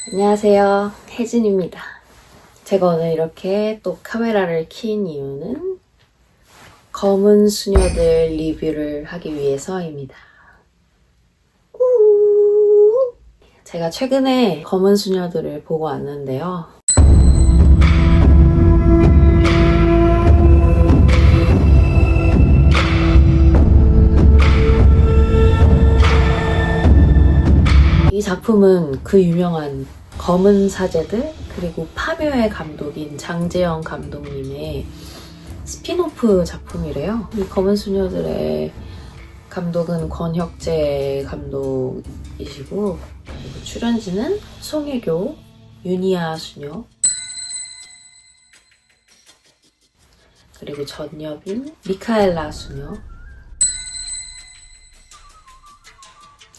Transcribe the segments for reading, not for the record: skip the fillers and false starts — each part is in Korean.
안녕하세요, 혜진입니다. 제가 오늘 이렇게 또 카메라를 킨 이유는 검은 수녀들 리뷰를 하기 위해서입니다. 제가 최근에 검은 수녀들을 보고 왔는데요. 이 작품은 그 유명한 검은 사제들 그리고 파묘의 감독인 장재영 감독님의 스핀오프 작품이래요. 이 검은 수녀들의 감독은 권혁재 감독이시고 그리고 출연진은 송혜교, 윤희아 수녀 그리고 전여빈, 미카엘라 수녀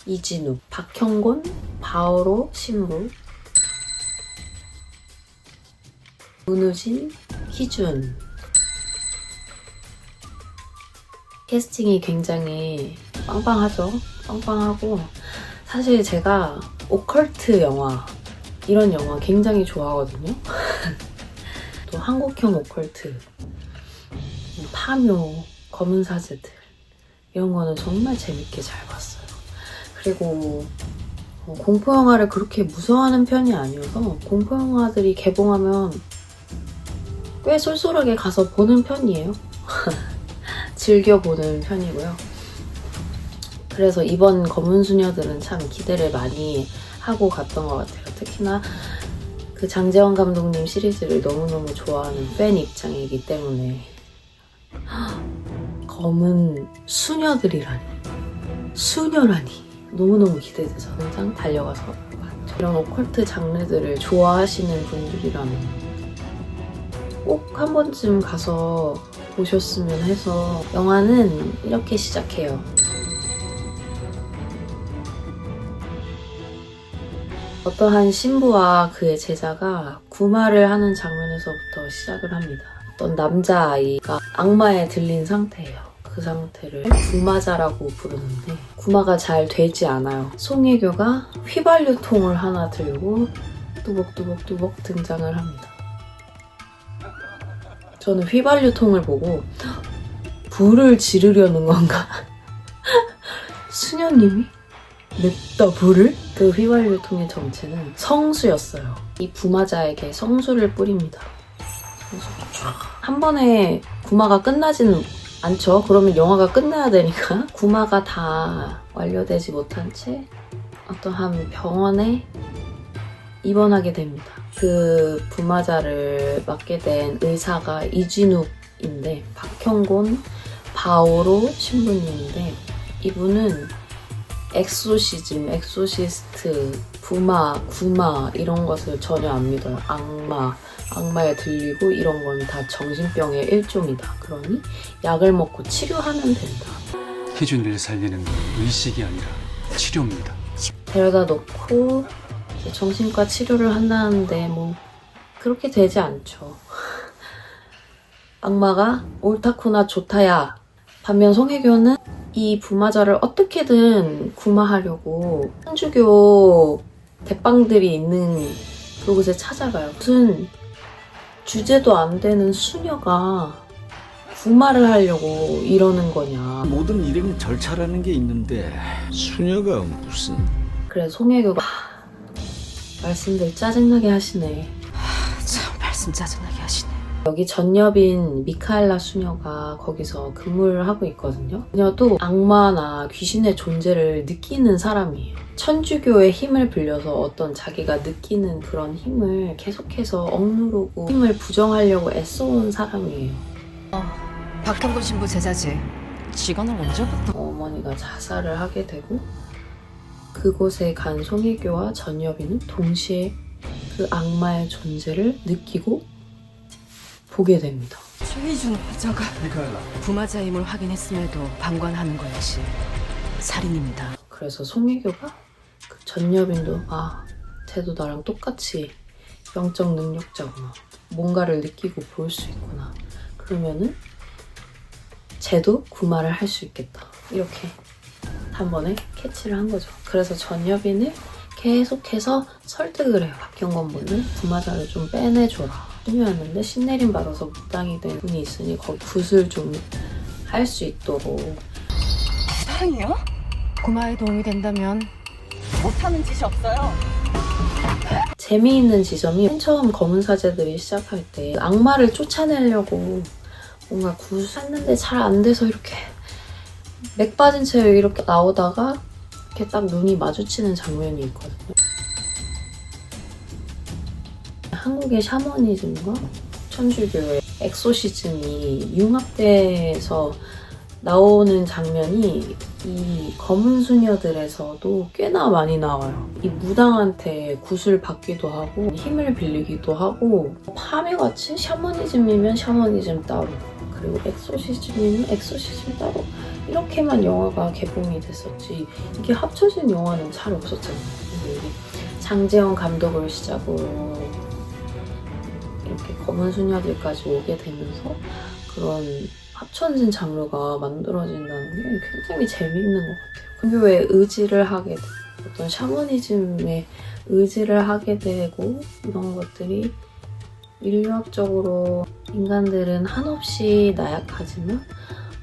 이진욱, 박형곤, 바오로 신부, 문우진, 희준. 캐스팅이 굉장히 빵빵하죠. 빵빵하고 사실 제가 오컬트 영화 이런 영화 굉장히 좋아하거든요. 또 한국형 오컬트, 파묘, 검은 사제들 이런 거는 정말 재밌게 잘 봤어요. 그리고 공포영화를 그렇게 무서워하는 편이 아니어서 공포영화들이 개봉하면 꽤 쏠쏠하게 가서 보는 편이에요. 즐겨보는 편이고요. 그래서 이번 검은 수녀들은 참 기대를 많이 하고 갔던 것 같아요. 특히나 그 장재원 감독님 시리즈를 너무너무 좋아하는 팬 입장이기 때문에 검은 수녀들이라니, 수녀라니 너무너무 기대돼서 항상 달려가서 봤죠. 이런 오컬트 장르들을 좋아하시는 분들이라면 꼭 한 번쯤 가서 보셨으면 해서. 영화는 이렇게 시작해요. 어떠한 신부와 그의 제자가 구마를 하는 장면에서부터 시작을 합니다. 어떤 남자아이가 악마에 들린 상태예요. 그 상태를 구마자라고 부르는데 구마가 잘 되지 않아요. 송혜교가 휘발유통을 하나 들고 뚜벅뚜벅뚜벅 등장을 합니다. 저는 휘발유통을 보고 불을 지르려는 건가? 수녀님이 냅다 불을? 그 휘발유통의 정체는 성수였어요. 이 구마자에게 성수를 뿌립니다. 한 번에 구마가 끝나지는 않죠. 그러면 영화가 끝나야 되니까. 구마가 다 완료되지 못한 채 어떠한 병원에 입원하게 됩니다. 그 부마자를 맡게 된 의사가 이진욱인데 박형곤, 바오로 신부님인데 이분은 엑소시즘, 엑소시스트, 부마, 구마 이런 것을 전혀 안 믿어요. 악마에 들리고 이런 건 다 정신병의 일종이다. 그러니 약을 먹고 치료하면 된다. 희준이를 살리는 건 의식이 아니라 치료입니다. 데려다 놓고 정신과 치료를 한다는데 뭐 그렇게 되지 않죠. 악마가 옳다구나 좋다야. 반면 송혜교는 이 부마자를 어떻게든 구마하려고 천주교 대빵들이 있는 그곳에 찾아가요. 무슨 주제도 안 되는 수녀가 구마를 하려고 이러는 거냐. 모든 일에는 절차라는 게 있는데 수녀가 무슨... 그래서 송혜교가 말씀들 짜증나게 하시네. 참 말씀 짜증나게 하시네. 여기 전여빈 미카엘라 수녀가 거기서 근무를 하고 있거든요. 그녀도 악마나 귀신의 존재를 느끼는 사람이에요. 천주교의 힘을 빌려서 어떤 자기가 느끼는 그런 힘을 계속해서 억누르고 힘을 부정하려고 애써온 사람이에요. 박형곤 신부 제자지. 직원을 언제부터? 어머니가 자살을 하게 되고 그곳에 간 송혜교와 전여빈은 동시에 그 악마의 존재를 느끼고 보게 됩니다. 최희준 환자가 부마자임을 확인했음에도 방관하는 것이 살인입니다. 그래서 송혜교가 그 전여빈도 쟤도 나랑 똑같이 영적 능력자구나. 뭔가를 느끼고 볼 수 있구나. 그러면은 쟤도 구마를 할 수 있겠다. 이렇게 단번에 캐치를 한 거죠. 그래서 전여빈을 계속해서 설득을 해요. 박형건분을 부마자를 좀 빼내줘라. 수녀였는데 신내림 받아서 무당이 된 분이 있으니 거기 굿을 좀 할 수 있도록. 사랑이요? 구마에 도움이 된다면 못하는 짓이 없어요. 재미있는 지점이 맨 처음 검은 사제들이 시작할 때 악마를 쫓아내려고 뭔가 굿을 샀는데 잘 안 돼서 이렇게 맥 빠진 채로 이렇게 나오다가 이렇게 딱 눈이 마주치는 장면이 있거든요. 한국의 샤머니즘과 천주교의 엑소시즘이 융합돼서 나오는 장면이 이 검은 수녀들에서도 꽤나 많이 나와요. 이 무당한테 굿을 받기도 하고 힘을 빌리기도 하고 파묘같이 샤머니즘이면 샤머니즘 따로 그리고 엑소시즘이면 엑소시즘 따로 이렇게만 영화가 개봉이 됐었지 이게 합쳐진 영화는 잘 없었잖아요. 근데 이게 장재현 감독을 시작으로 이렇게 검은 수녀들까지 오게 되면서 그런 합쳐진 장르가 만들어진다는 게 굉장히 재밌는 것 같아요. 근데 왜 의지를 하게 돼? 어떤 샤머니즘에 의지를 하게 되고 이런 것들이 인류학적으로 인간들은 한없이 나약하지만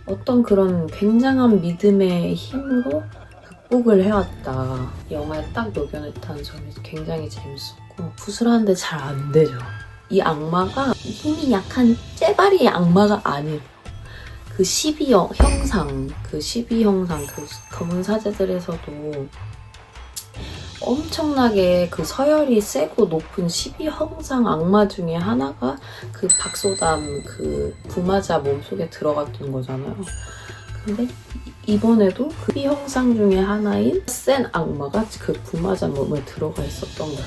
어떤 그런 굉장한 믿음의 힘으로 극복을 해왔다. 영화에 딱 녹여냈다는 점이 굉장히 재밌었고 구슬하는데 잘 안 되죠. 이 악마가 힘이 약한 째바리 악마가 아니에요. 그 12형상, 그 검은 사제들에서도 엄청나게 그 서열이 세고 높은 12형상 악마 중에 하나가 그 박소담 그 부마자 몸속에 들어갔던 거잖아요. 근데 이번에도 그 12형상 중에 하나인 센 악마가 그 부마자 몸에 들어가 있었던 거야.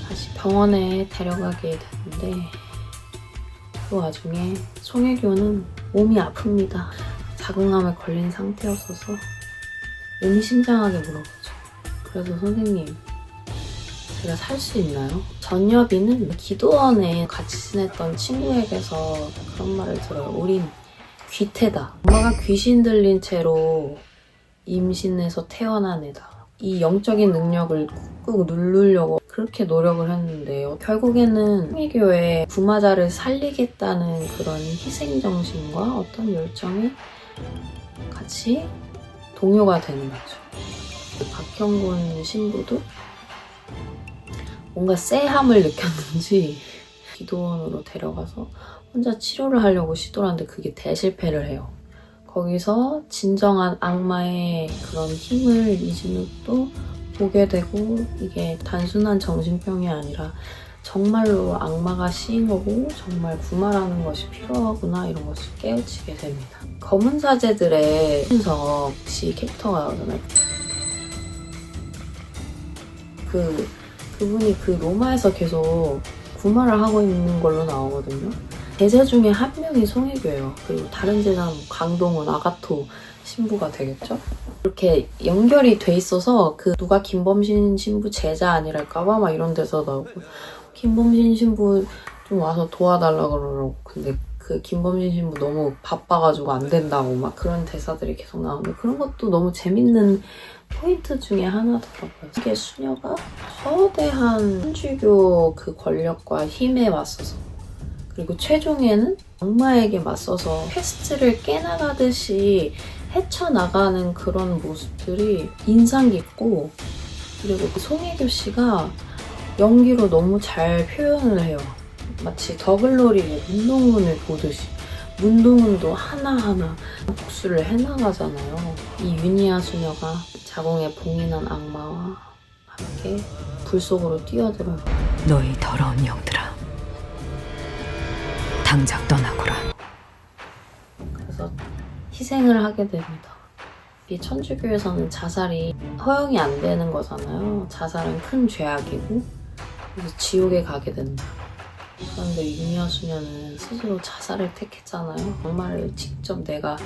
다시 병원에 데려가게 되는데 그 와중에 송혜교는 몸이 아픕니다. 자궁암에 걸린 상태였어서 의미심장하게 물어보죠. 그래서 선생님, 제가 살 수 있나요? 전여비는 기도원에 같이 지냈던 친구에게서 그런 말을 들어요. 우린 귀태다. 엄마가 귀신 들린 채로 임신해서 태어난 애다. 이 영적인 능력을 꾹꾹 누르려고 그렇게 노력을 했는데요. 결국에는 송혜교의 부마자를 살리겠다는 그런 희생정신과 어떤 열정이 같이 동요가 되는 거죠. 박형곤 신부도 뭔가 쎄함을 느꼈는지 기도원으로 데려가서 혼자 치료를 하려고 시도를 하는데 그게 대실패를 해요. 거기서 진정한 악마의 그런 힘을 이진욱도 보게 되고 이게 단순한 정신병이 아니라 정말로 악마가 씌인 거고 정말 구마라는 것이 필요하구나 이런 것을 깨우치게 됩니다. 검은 사제들의 신석 씨 캐릭터가 나오잖아요. 그분이 그 로마에서 계속 구마를 하고 있는 걸로 나오거든요. 제자 중에 한 명이 송혜교예요. 그리고 다른 제자는 강동원, 아가토 신부가 되겠죠? 이렇게 연결이 돼 있어서 그 누가 김범신 신부 제자 아니랄까봐 막 이런 데서 나오고 김범신 신부 좀 와서 도와달라 그러고 근데 그 김범신 신부 너무 바빠가지고 안 된다고 막 그런 대사들이 계속 나오는데 그런 것도 너무 재밌는 포인트 중에 하나더라고요. 이게 수녀가 거대한 천주교 그 권력과 힘에 맞서서 그리고 최종에는 악마에게 맞서서 퀘스트를 깨나가듯이 헤쳐나가는 그런 모습들이 인상 깊고 그리고 그 송혜교 씨가 연기로 너무 잘 표현을 해요. 마치 더글로리의 문동은을 보듯이 문동은도 하나하나 복수를 해나가잖아요. 이 유니아 수녀가 자궁에 봉인한 악마와 함께 불 속으로 뛰어들어요. 너희 더러운 영들아, 당장 떠나거라. 그래서 희생을 하게 됩니다. 이 천주교에서는 자살이 허용이 안 되는 거잖아요. 자살은 큰 죄악이고 그래서 지옥에 가게 된다. 그런데 유니아 수녀는 스스로 자살을 택했잖아요. 악마를 직접 내가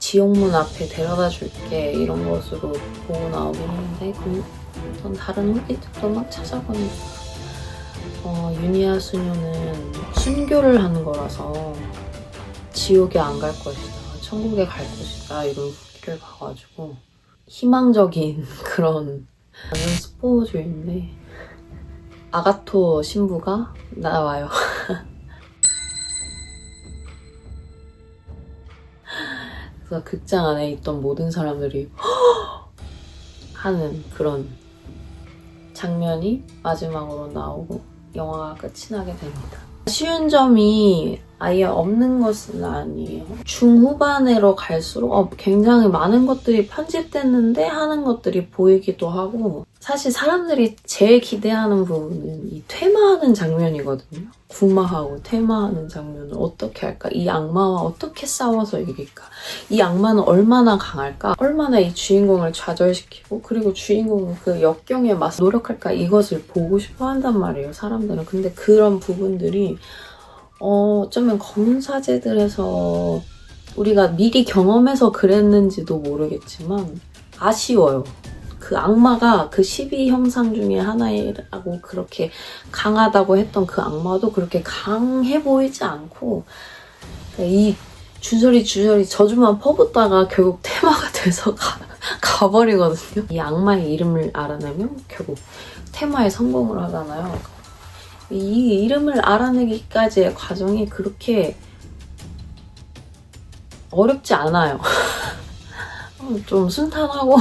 지옥문 앞에 데려다 줄게 이런 것으로 보고 나오긴 했는데 어떤 다른 후기들도 막 찾아보니까 유니아 수녀는 순교를 하는 거라서 지옥에 안 갈 것이다. 천국에 갈 것이다. 이런 후기를 봐가지고 희망적인 그런 완전 스포주의인데 아가토 신부가 나와요. 그래서 극장 안에 있던 모든 사람들이 하는 그런 장면이 마지막으로 나오고 영화가 끝이 나게 됩니다. 아쉬운 점이 아예 없는 것은 아니에요. 중후반으로 갈수록 굉장히 많은 것들이 편집됐는데 하는 것들이 보이기도 하고, 사실 사람들이 제일 기대하는 부분은 이 퇴마하는 장면이거든요. 구마하고 퇴마하는 장면을 어떻게 할까? 이 악마와 어떻게 싸워서 이길까? 이 악마는 얼마나 강할까? 얼마나 이 주인공을 좌절시키고, 그리고 주인공은 그 역경에 맞서 노력할까? 이것을 보고 싶어 한단 말이에요, 사람들은. 근데 그런 부분들이 어쩌면 검은 사제들에서 우리가 미리 경험해서 그랬는지도 모르겠지만 아쉬워요. 그 악마가 그 12형상 중에 하나라고 그렇게 강하다고 했던 그 악마도 그렇게 강해 보이지 않고, 이 주저리 저주만 퍼붓다가 결국 테마가 돼서 가버리거든요. 이 악마의 이름을 알아내면 결국 테마에 성공을 하잖아요. 이 이름을 알아내기까지의 과정이 그렇게 어렵지 않아요. 좀 순탄하고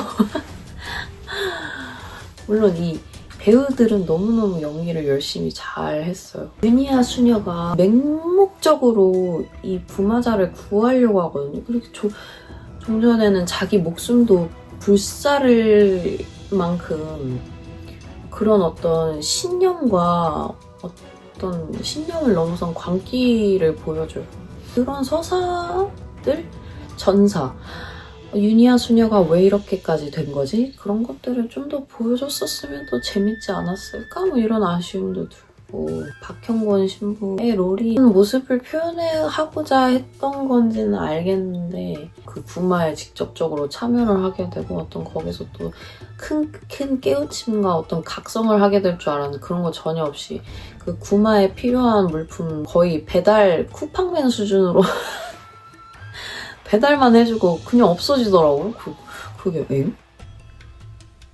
물론 이 배우들은 너무너무 연기를 열심히 잘 했어요. 유니아 수녀가 맹목적으로 이 부마자를 구하려고 하거든요. 그리고 좀 전에는 자기 목숨도 불사를 만큼 그런 어떤 신념과 어떤 신념을 넘어선 광기를 보여줘요. 그런 서사들, 전사, 유니아 수녀가 왜 이렇게까지 된 거지? 그런 것들을 좀 더 보여줬었으면 더 재밌지 않았을까? 뭐 이런 아쉬움도 들고, 박형권 신부의 롤이 모습을 표현하고자 했던 건지는 알겠는데 그 부마에 직접적으로 참여를 하게 되고 어떤 거기서 또 큰 깨우침과 어떤 각성을 하게 될 줄 알았는데 그런 거 전혀 없이 그 구마에 필요한 물품 거의 배달 쿠팡맨 수준으로 배달만 해주고 그냥 없어지더라고요. 그게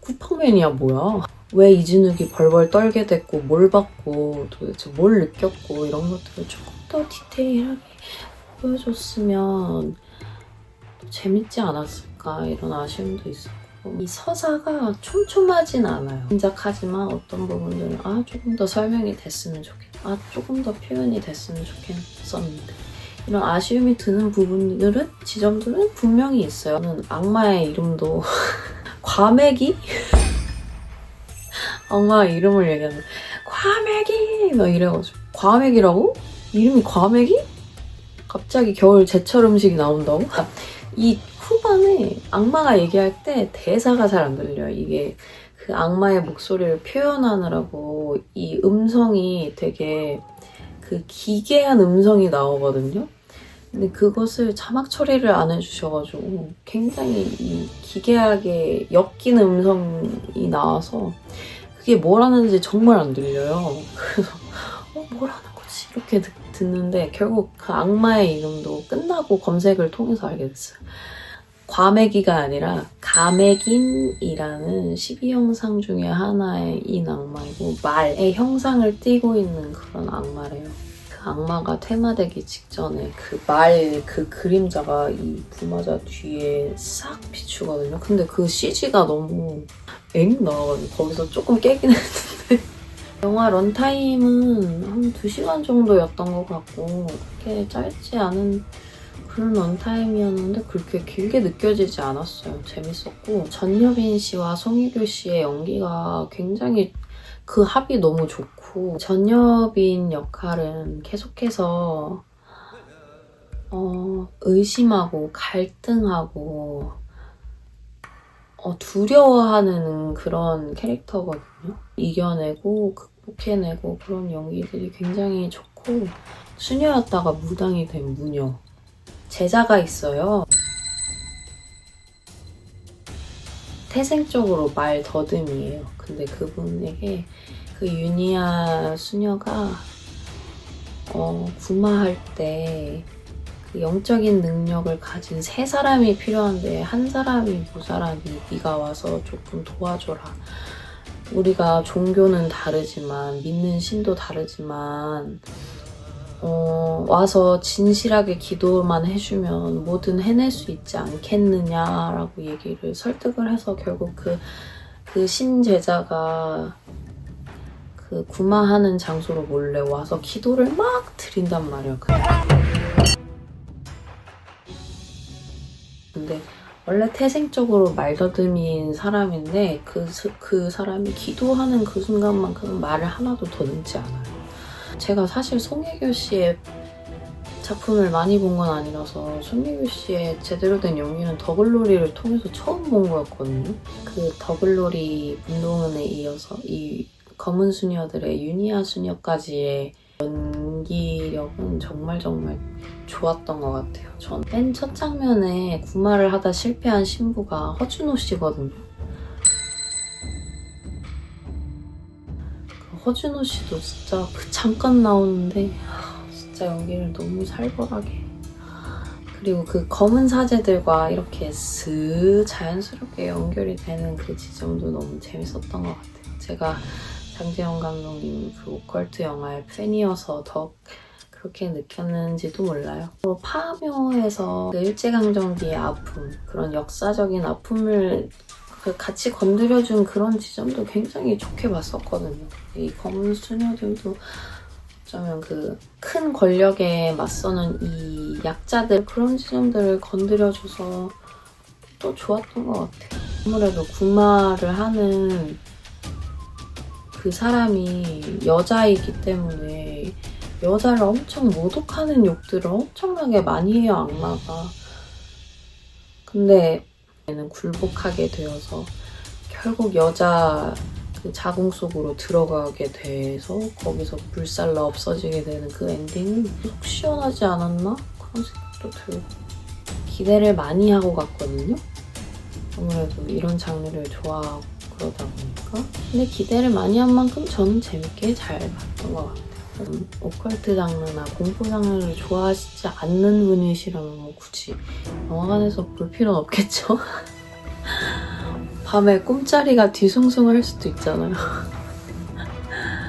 쿠팡맨이야 뭐야? 왜 이진욱이 벌벌 떨게 됐고 뭘 받고 도대체 뭘 느꼈고 이런 것들을 조금 더 디테일하게 보여줬으면 재밌지 않았을까 이런 아쉬움도 있었고, 이 서사가 촘촘하진 않아요. 짐작하지만 어떤 부분들은 조금 더 설명이 됐으면 좋겠다, 조금 더 표현이 됐으면 좋겠었는데 이런 아쉬움이 드는 부분들은, 지점들은 분명히 있어요. 저는 악마의 이름도 과메기? 악마의 이름을 얘기하는데 과메기! 막 이래가지고 과메기라고? 이름이 과메기? 갑자기 겨울 제철 음식이 나온다고? 이 후반에 악마가 얘기할 때 대사가 잘 안 들려요. 이게 그 악마의 목소리를 표현하느라고 이 음성이 되게 그 기괴한 음성이 나오거든요. 근데 그것을 자막 처리를 안 해주셔가지고 굉장히 이 기괴하게 엮인 음성이 나와서 그게 뭐라는지 정말 안 들려요. 그래서 뭐라는 거지? 이렇게 듣는데 결국 그 악마의 이름도 끝나고 검색을 통해서 알게 됐어요. 과메기가 아니라 가메긴이라는 12형상 중에 하나인 악마이고 말의 형상을 띠고 있는 그런 악마래요. 그 악마가 퇴마되기 직전에 그 말, 그 그림자가 이 부마자 뒤에 싹 비추거든요. 근데 그 CG가 너무 나와가지고 거기서 조금 깨긴 했는데 영화 런타임은 한 2시간 정도였던 것 같고 그렇게 짧지 않은 그런 런타임이었는데 그렇게 길게 느껴지지 않았어요. 재밌었고 전여빈 씨와 송혜교 씨의 연기가 굉장히 그 합이 너무 좋고, 전여빈 역할은 계속해서 의심하고 갈등하고 두려워하는 그런 캐릭터거든요. 이겨내고 극복해내고 그런 연기들이 굉장히 좋고, 수녀였다가 무당이 된 무녀. 제자가 있어요. 태생적으로 말 더듬이에요. 근데 그분에게 그 유니아 수녀가 구마할 때 그 영적인 능력을 가진 3사람이 필요한데 한 사람이 모자라니 네가 와서 조금 도와줘라. 우리가 종교는 다르지만 믿는 신도 다르지만 와서 진실하게 기도만 해주면 뭐든 해낼 수 있지 않겠느냐라고 얘기를 설득을 해서 결국 그 신제자가 그 구마하는 장소로 몰래 와서 기도를 막 드린단 말이야. 근데 원래 태생적으로 말더듬인 사람인데 그 사람이 기도하는 그 순간만큼 말을 하나도 더듬지 않아요. 제가 사실 송혜교 씨의 작품을 많이 본 건 아니라서 송혜교 씨의 제대로 된 연기는 더글로리를 통해서 처음 본 거였거든요. 그 더글로리 운동은에 이어서 이 검은 수녀들의 유니아 수녀까지의 연기력은 정말 좋았던 것 같아요. 전 맨 첫 장면에 구마를 하다 실패한 신부가 허준호 씨거든요. 그 허준호 씨도 진짜 잠깐 나오는데 진짜 연기를 너무 살벌하게. 그리고 그 검은 사제들과 이렇게 슥 자연스럽게 연결이 되는 그 지점도 너무 재밌었던 것 같아요. 제가 장재영 감독님 그 오컬트 영화의 팬이어서 더 그렇게 느꼈는지도 몰라요. 파묘에서 그 일제강점기의 아픔, 그런 역사적인 아픔을 같이 건드려준 그런 지점도 굉장히 좋게 봤었거든요. 이 검은 수녀들도 어쩌면 그 큰 권력에 맞서는 이 약자들 그런 지점들을 건드려줘서 또 좋았던 것 같아요. 아무래도 구마를 하는 그 사람이 여자이기 때문에 여자를 엄청 모독하는 욕들을 엄청나게 많이 해요, 악마가. 근데 얘는 굴복하게 되어서 결국 여자 그 자궁 속으로 들어가게 돼서 거기서 불살라 없어지게 되는 그 엔딩은 속 시원하지 않았나? 그런 생각도 들고 기대를 많이 하고 갔거든요. 아무래도 이런 장르를 좋아하고 그러다 보니까. 근데 기대를 많이 한 만큼 저는 재밌게 잘 봤던 것 같아요. 오컬트 장르나 공포 장르를 좋아하시지 않는 분이시라면 뭐 굳이 영화관에서 볼 필요는 없겠죠? 밤에 꿈자리가 뒤숭숭 할 수도 있잖아요.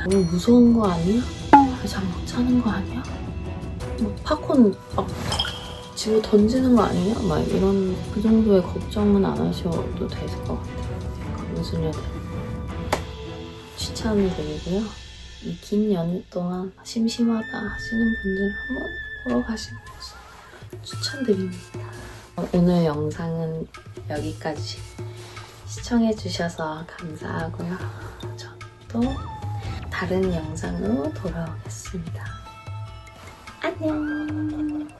너무 무서운 거 아니야? 잠 못 자는 거 아니야? 뭐 팝콘 막 집어 던지는 거 아니야? 막 이런 그 정도의 걱정은 안 하셔도 될 것 같아요. 검은 수녀들 추천드리고요. 이 긴 연휴 동안 심심하다 하시는 분들 한번 보러 가시는 것을 추천드립니다. 오늘 영상은 여기까지 시청해주셔서 감사하고요. 전 또 다른 영상으로 돌아오겠습니다. 안녕!